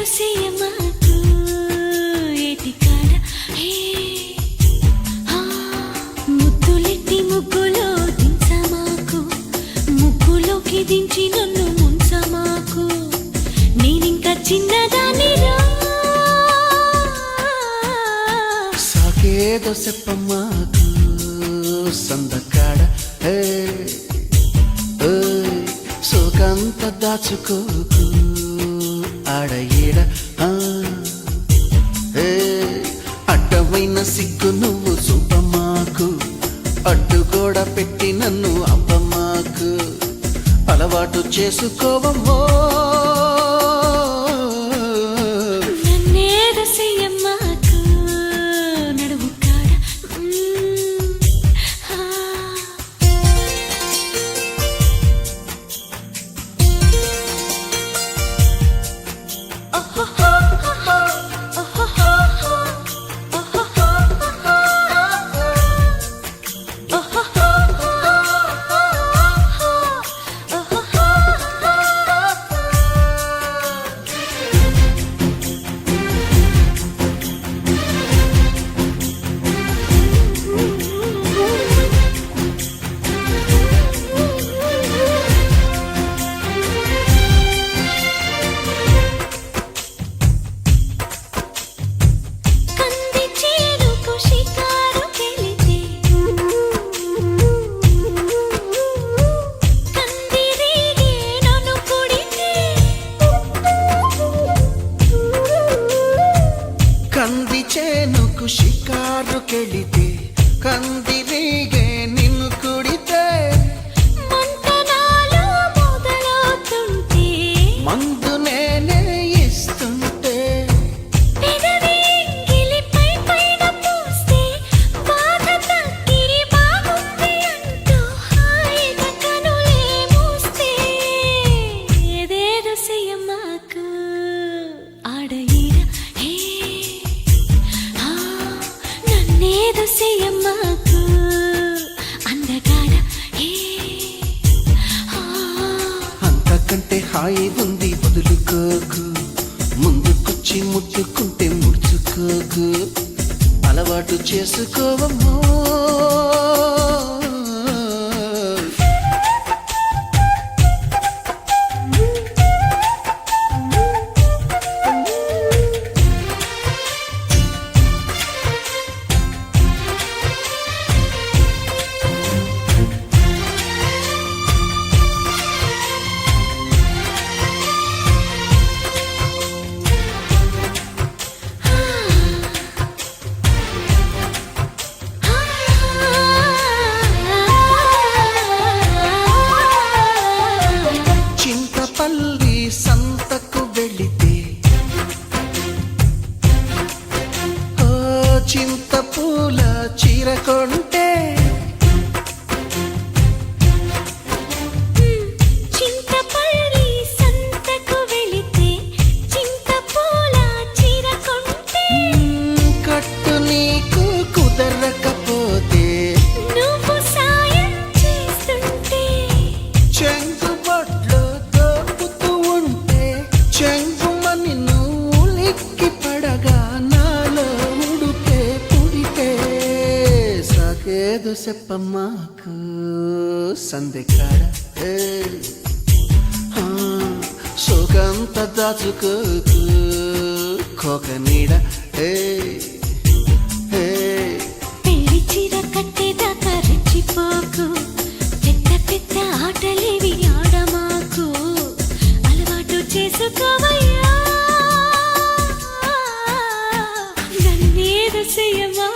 సేయమాకు ఏటికాడ ముద్దులెట్టి ముగ్గులో దించమాకు ముగ్గులోకి దించి నన్ను ముంచమాకు నేనింకా చిన్నదానిరా సాకేదో చెప్పమాకు సందకాడ సోకంత దాచుకోకు ఆడ ఈడ అడ్డమైన సిగ్గు నువ్వు చూపమాకు అడ్డుగోడ పెట్టి నన్ను అప్పమాకు అలవాటు చేసుకోవమ్మో నన్నేదో చెయ్యమాకు నడుము కాడ కంది చేనుకు షికారుకెళితే కందిరీగే నిన్ను కుడితే మంతనాలు మొదలవుతుంటే మందు నేనే ఇస్తుంటే పెదవి గిలిపై పైన పూస్తే బాధ తగ్గిరి బాగుంది అంటూ హాయిగా కనులే మూస్తే ఏదేదో చెయ్యమాకు ఆడ ఈడ నన్నేదో చెయ్యమాకు అందగాడ అంతకంటే హాయి ఉంది వదులుకోకు ముందుకొచ్చి ముట్టుకుంటే ముడుచుకోకు అలవాటు చేసుకోవమ్మో చింతపల్లి సంతకు వెళితే ఓ చింతపూల చీర కొంటే చింతపల్లి సంతకు వెళితే చింతపూల చీర కొంటే కట్టు నీకు కుదరకపోతే నువ్వు సాయం చేస్తుంటే చెంగు బొట్లో దోపుతూ ఉంటే చెంగుమని నువ్వు లిక్కి పడగా నాలో ఉడితే పుడితే సాకేదో చెప్పమాకు సందెకాడ సోకంత దాచుకోకు కోక నీడ పెళ్లి చీర కట్టేదాకా రెచ్చిపోకు పెద్ద పెద్ద ఆటలేవి ఆడమాకు అలవాటు చేసుకోవయ్యా నన్నేదో చెయ్యమా